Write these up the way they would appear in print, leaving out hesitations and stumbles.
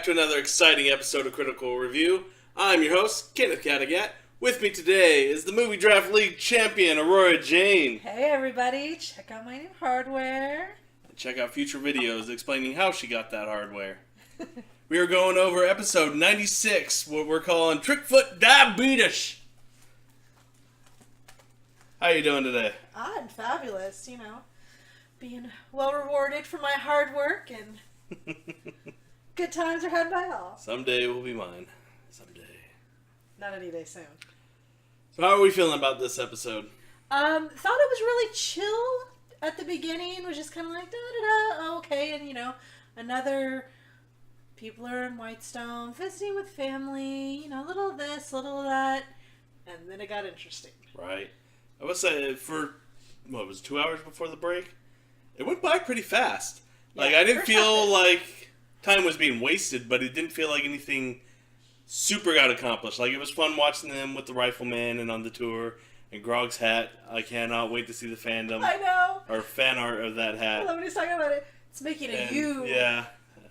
back to another exciting episode of Critical Review. I'm your host, Kenneth Cadigat. With me today is the Movie Draft League champion, Aurora Jane. Hey everybody, check out my new hardware. And check out future videos explaining how she got that hardware. We are going over episode 96, what we're calling Trickfoot Diabeetus. How you doing today? I'm fabulous, being well rewarded for my hard work and good times are had by all. Someday will be mine. Someday. Not any day soon. So how are we feeling about this episode? Thought it was really chill at the beginning. Was just kind of like da-da-da, okay, and another people are in Whitestone visiting with family, little of this, little of that, and then it got interesting. Right. I would say for, 2 hours before the break? It went by pretty fast. Yeah, I didn't feel like time was being wasted, but it didn't feel like anything super got accomplished. It was fun watching them with the rifleman and on the tour, and Grog's hat. I cannot wait to see the fandom. I know. Or fan art of that hat. I love when he's talking about it. It's making a U. Yeah.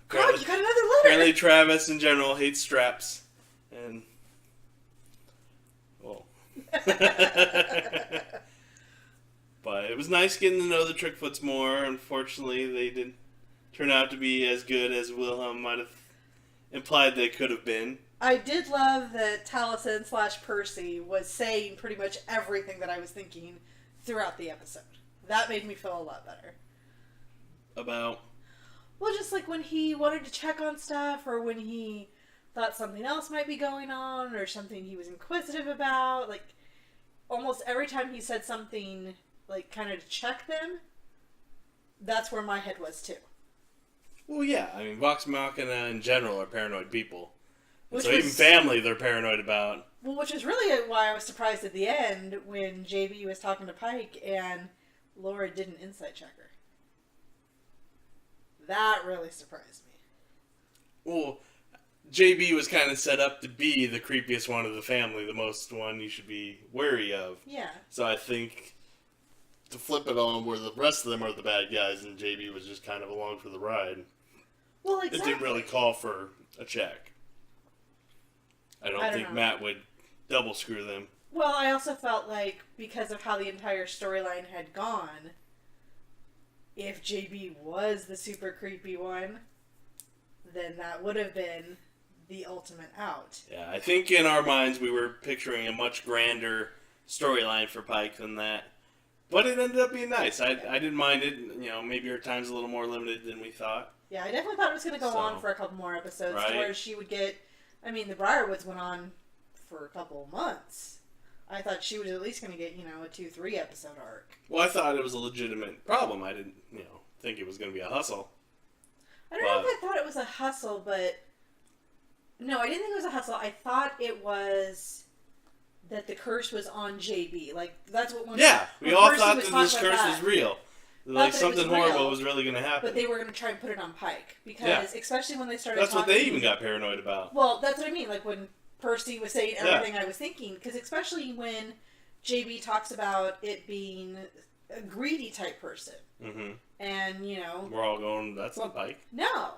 Grog, you got another letter. Apparently Travis in general hates straps. And... well... But it was nice getting to know the Trickfoots more. Unfortunately, they didn't turn out to be as good as Wilhelm might have implied they could have been. I did love that Taliesin/Percy was saying pretty much everything that I was thinking throughout the episode. That made me feel a lot better. About? Well, just like when he wanted to check on stuff, or when he thought something else might be going on, or something he was inquisitive about. Almost every time he said something... kind of to check them, that's where my head was too. Well, yeah. Vox Machina in general are paranoid people. So even family they're paranoid about. Well, which is really why I was surprised at the end when JB was talking to Pike and Laura didn't insight check her. That really surprised me. Well, JB was kind of set up to be the creepiest one of the family, the most one you should be wary of. Yeah. So I think... to flip it on where the rest of them are the bad guys and JB was just kind of along for the ride. Well, exactly. It didn't really call for a check. I don't think Matt would double screw them. Well, I also felt like because of how the entire storyline had gone, if JB was the super creepy one, then that would have been the ultimate out. Yeah, I think in our minds we were picturing a much grander storyline for Pike than that. But it ended up being nice. I didn't mind it. Maybe our time's a little more limited than we thought. Yeah, I definitely thought it was going to go on for a couple more episodes. Right. Where she would get... the Briarwoods went on for a couple months. I thought she was at least going to get, a 2-3 episode arc. Well, I thought it was a legitimate problem. I didn't, think it was going to be a hustle. I don't know if I thought it was a hustle, but... No, I didn't think it was a hustle. I thought it was... that the curse was on JB. That's what... we all thought that this curse was real. Something horrible was really going to happen. But they were going to try and put it on Pike. Because, especially when they started That's what they even got paranoid about. Well, that's what I mean. When Percy was saying everything I was thinking. Because especially when JB talks about it being a greedy type person. Mm-hmm. And, we're all going, that's not Pike. No.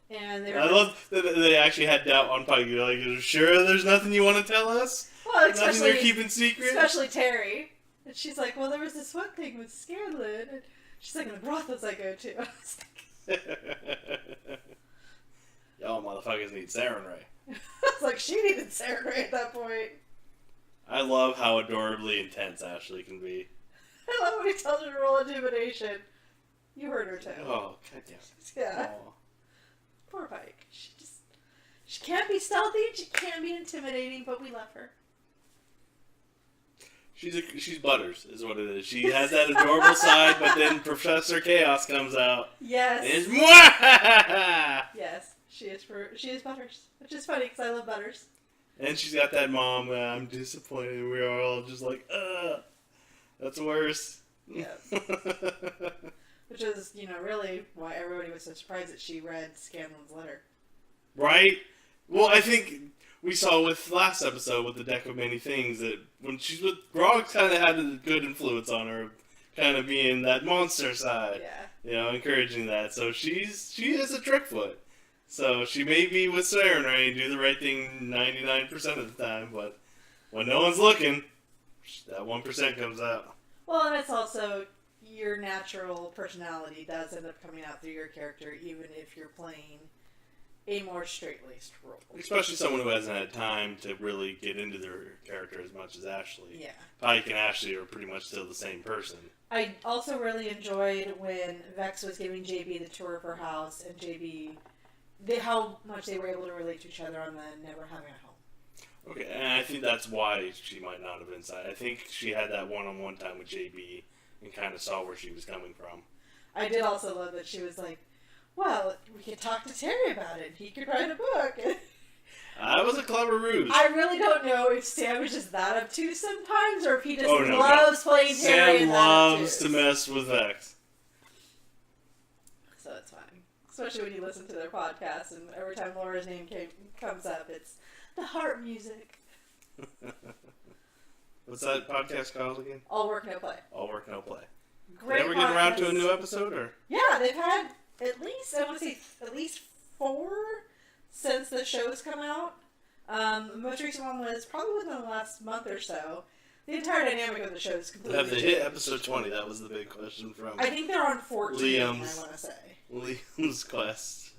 And I love that they actually had doubt on Pike. You're like, are you sure there's nothing you want to tell us? Well, nothing they're keeping secret? Especially Terry. And she's like, well, there was this one thing with Scanlan. And she's like, in the brothels I go to. I was like... Y'all motherfuckers need Sarin Ray. I was like, she needed Sarin Ray at that point. I love how adorably intense Ashley can be. I love when he tells her to roll intimidation. You heard her too. Oh, goddamn. Yeah. Oh. Poor Pike. She can't be stealthy, she can't be intimidating, but we love her. She's Butters, is what it is. She has that adorable side, but then Professor Chaos comes out. Yes. And it's mwah! Yes, she is Butters, which is funny because I love Butters. And she's got that mom. I'm disappointed. We are all just like, that's worse. Yeah. Which is, really why everybody was so surprised that she read Scanlan's letter. Right? Well, I think we saw with last episode with the Deck of Many Things that when she's with Grog, kind of had a good influence on her, kind of being that monster side. Yeah. Encouraging that. So she is a Trickfoot. So she may be with Siren Ray and do the right thing 99% of the time, but when no one's looking, that 1% comes out. Well, and it's also your natural personality does end up coming out through your character, even if you're playing a more straight-laced role. Especially someone who hasn't had time to really get into their character as much as Ashley. Yeah. Pike and Ashley are pretty much still the same person. I also really enjoyed when Vex was giving JB the tour of her house, and JB, how much they were able to relate to each other on the never having a home. Okay, and I think that's why she might not have been inside. I think she had that one-on-one time with JB and kind of saw where she was coming from. I did also love that she was like, well, we could talk to Terry about it. He could write a book. That was a clever ruse. I really don't know if Sam is just that obtuse sometimes, or if he just loves playing Terry. Sam loves to mess with Vex. So it's fine. Especially when you listen to their podcast, and every time Laura's name comes up, it's the heart music. What's that podcast called again? All Work, No Play. All Work, No Play. Great. Did they ever get around to a new episode? Or? Yeah, they've had at least 4 since the show's come out. The most recent one was probably within the last month or so. The entire dynamic of the show is completely Have they hit episode 20? That was the big question from I think they're on 14, Liam's, I want to say. Liam's quest.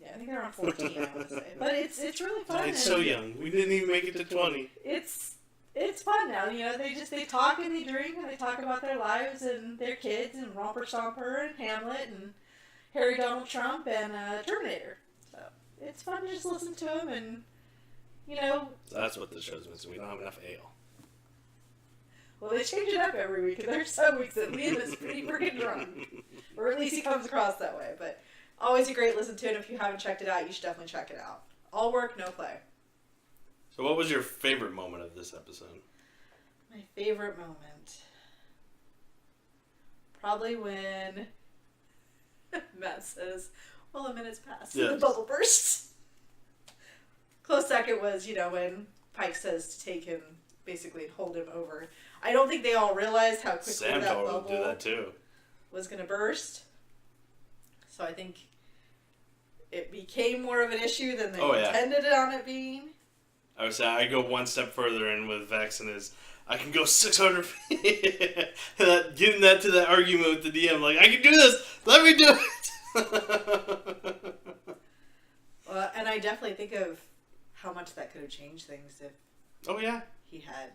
Yeah, I think they're on 14, I want to say. But it's really fun. It's so young. We didn't even make it to 20. It's fun now. You know, they talk and they drink and they talk about their lives and their kids and Romper Stomper and Hamlet and Harry Donald Trump and Terminator. So it's fun to just listen to them and, you know. So that's what the show's missing. We don't have enough ale. Well, they change it up every week, and there's some weeks that Liam is pretty freaking drunk. Or at least he comes across that way. But always a great listen to, and if you haven't checked it out, you should definitely check it out. All work, no play. So what was your favorite moment of this episode? My favorite moment? Probably when Matt says, well, a minute's passed, and the bubble bursts. Close second was, you know, when Pike says to take him, basically, and hold him over. I don't think they all realized how quickly Sam that told him bubble to do that too. Was going to burst. So I think it became more of an issue than they intended it on it being. I would say I go one step further in with Vex and I can go 600 feet. Getting that to that argument with the DM, like, I can do this! Let me do it! Well, and I definitely think of how much that could have changed things if he had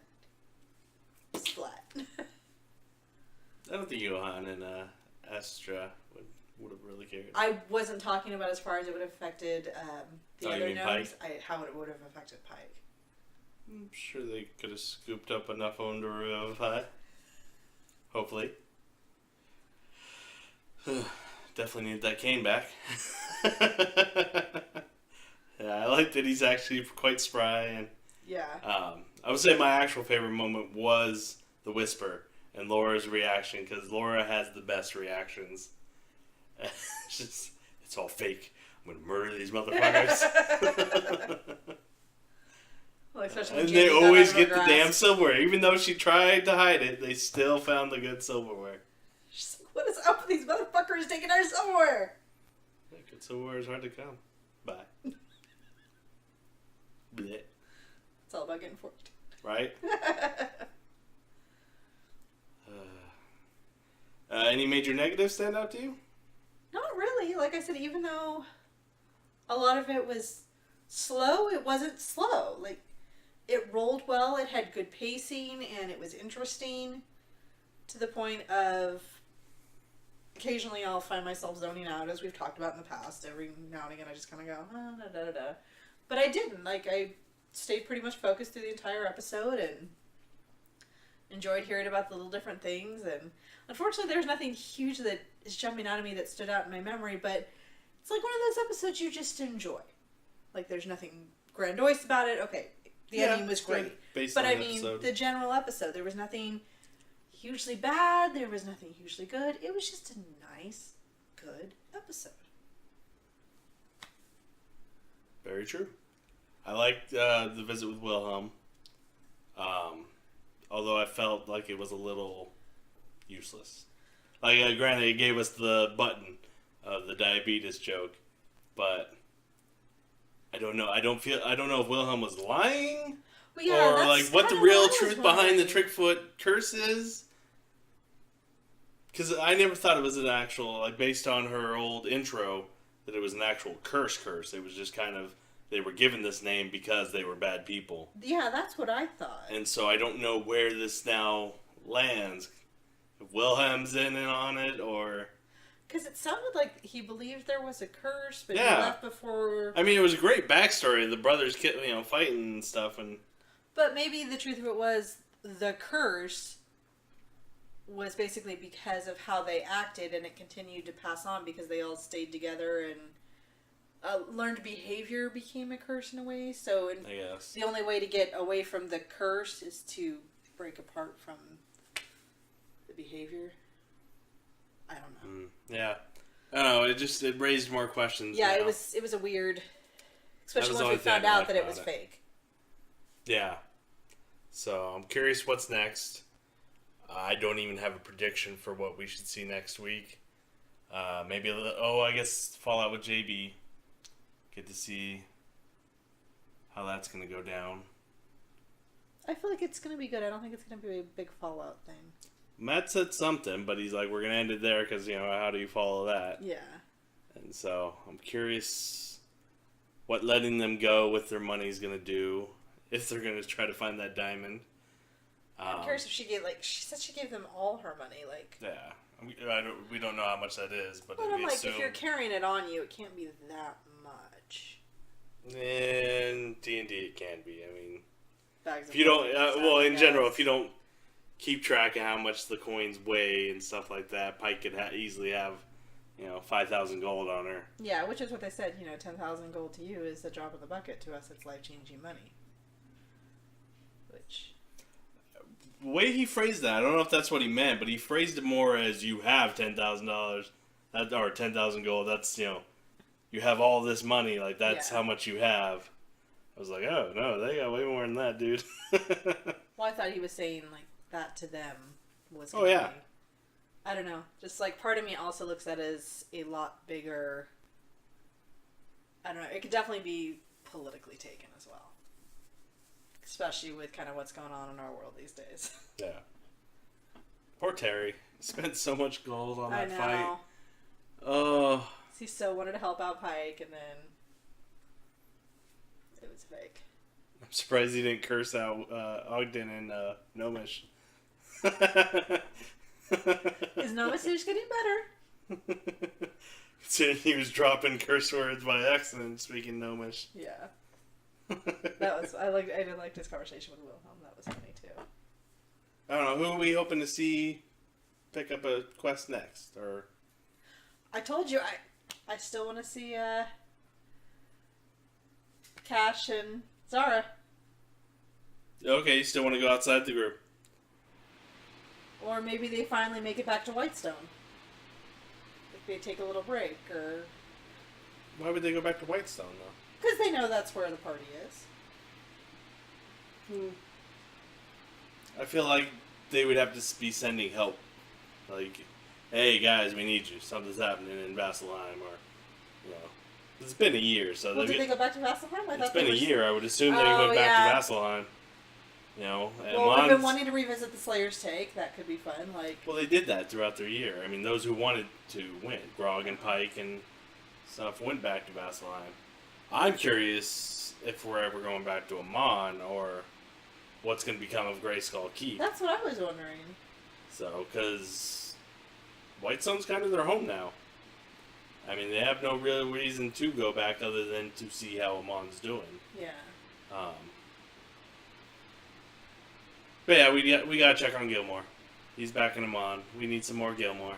splat. I don't think Johan and Astra would have really cared. I wasn't talking about as far as it would have affected the other gnomes. How it would have affected Pike. I'm sure they could have scooped up enough of them to revivify. Hopefully. Definitely need that cane back. Yeah, I like that he's actually quite spry. And I would say my actual favorite moment was the whisper and Laura's reaction, because Laura has the best reactions. It's all fake. I'm going to murder these motherfuckers. Well, and they always get the damn silverware. Even though she tried to hide it, they still found the good silverware. She's like, what is up with these motherfuckers taking our silverware? Yeah, good silverware is hard to come by. Blech. It's all about getting forked. Right? Any major negatives stand out to you? Not really. Like I said, even though a lot of it was slow, it wasn't slow. Like, it rolled well, it had good pacing, and it was interesting to the point of occasionally I'll find myself zoning out, as we've talked about in the past. Every now and again I just kind of go, da-da-da-da. But I didn't. Like, I stayed pretty much focused through the entire episode and enjoyed hearing about the little different things. And unfortunately, there's nothing huge that is jumping out at me that stood out in my memory, but it's like one of those episodes you just enjoy. Like, there's nothing grandiose about it. Okay, the ending was great. But I mean, the general episode, there was nothing hugely bad, there was nothing hugely good. It was just a nice, good episode. Very true. I liked the visit with Wilhelm. Although I felt like it was a little useless. Like, granted, it gave us the button of the diabetes joke, but I don't know. I don't know if Wilhelm was lying, Well, yeah, or that's like what the kinda real what I was truth behind the wondering. Trickfoot curse is. Because I never thought it was an actual, like, based on her old intro, that it was an actual curse. It was just kind of, they were given this name because they were bad people. Yeah, that's what I thought. And so I don't know where this now lands. If Wilhelm's in and on it, or... Because it sounded like he believed there was a curse, but Yeah. he left before... I mean, it was a great backstory. The brothers, fighting and stuff, and... But maybe the truth of it was the curse was basically because of how they acted, and it continued to pass on because they all stayed together, and learned behavior became a curse in a way. So I guess. the only way to get away from the curse is to break apart from the behavior. I don't know. Yeah. I don't know, it raised more questions. Yeah, now. it was a weird... Especially was the once we only thing found I out liked that it about was it. fake. Yeah. So I'm curious what's next. I don't even have a prediction for what we should see next week. Maybe I guess Fallout with JB. Get to see how that's going to go down. I feel like it's going to be good. I don't think it's going to be a big Fallout thing. Matt said something, but he's like, we're going to end it there because, how do you follow that? Yeah. And so I'm curious what letting them go with their money is going to do. If they're going to try to find that diamond. I'm curious if she said she gave them all her money, Yeah. We don't know how much that is, but I'm we like, assume... if you're carrying it on you, it can't be that much. In D&D it can be. I mean, Bags if you don't, in guess. general, if you don't keep track of how much the coins weigh and stuff like that, Pike could easily have, 5,000 gold on her. Yeah, which is what they said, 10,000 gold to you is a drop in the bucket. To us, it's life-changing money. Which... The way he phrased that, I don't know if that's what he meant, but he phrased it more as you have $10,000, or 10,000 gold. That's, you have all this money, like that's how much you have. I was like, oh no, they got way more than that, dude. Well, I thought he was saying like that to them was. Oh yeah. I don't know. Just like part of me also looks at it as a lot bigger. I don't know. It could definitely be politically taken as well, especially with kind of what's going on in our world these days. Yeah. Poor Terry. He spent so much gold on that I know. fight. Oh. He so wanted to help out Pike, and then it was fake. I'm surprised he didn't curse out Ogden and Nomish. Is Nomasage getting better? He was dropping curse words by accident, speaking Gnomish. Yeah. I did like this conversation with Wilhelm. That was funny too. I don't know, who are we hoping to see pick up a quest next? Or I told you I still want to see Cash and Zara. okay, you still want to go outside the group? Or maybe they finally make it back to Whitestone. If they take a little break, or... Why would they go back to Whitestone, though? Because they know that's where the party is. I feel like they would have to be sending help. Like, hey guys, we need you. Something's happening in Vasselheim, or, it's been a year, so Well, did they go back to Vasselheim? it's been a year. I would assume they went back to Vasselheim. Well, we've been wanting to revisit the Slayer's Take. That could be fun. Well, they did that throughout their year. I mean, those who wanted to win, Grog and Pike and stuff, went back to Vasselheim. I'm curious if we're ever going back to Amon, or what's going to become of Greyskull Keep. That's what I was wondering. So, because Whitestone's kind of their home now. I mean, they have no real reason to go back other than to see how Amon's doing. Yeah. But yeah, we gotta check on Gilmore. He's back in Amon. We need some more Gilmore.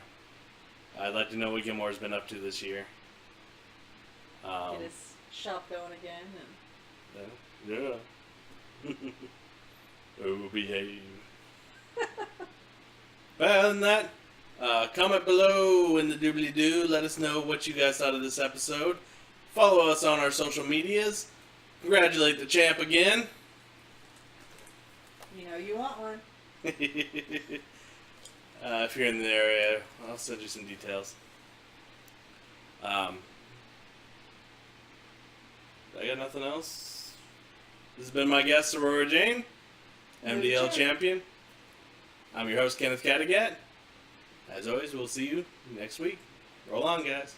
I'd like to know what Gilmore's been up to this year. Get his shop going again. And... Yeah. Oh, behave. Well, than that, comment below in the doobly-doo. Let us know what you guys thought of this episode. Follow us on our social medias. Congratulate the champ again. You want one. If you're in the area, I'll send you some details. I got nothing else. This has been my guest, Aurora Jane, MDL champion. I'm your host, Kenneth Cattegat. As always, we'll see you next week. Roll on, guys.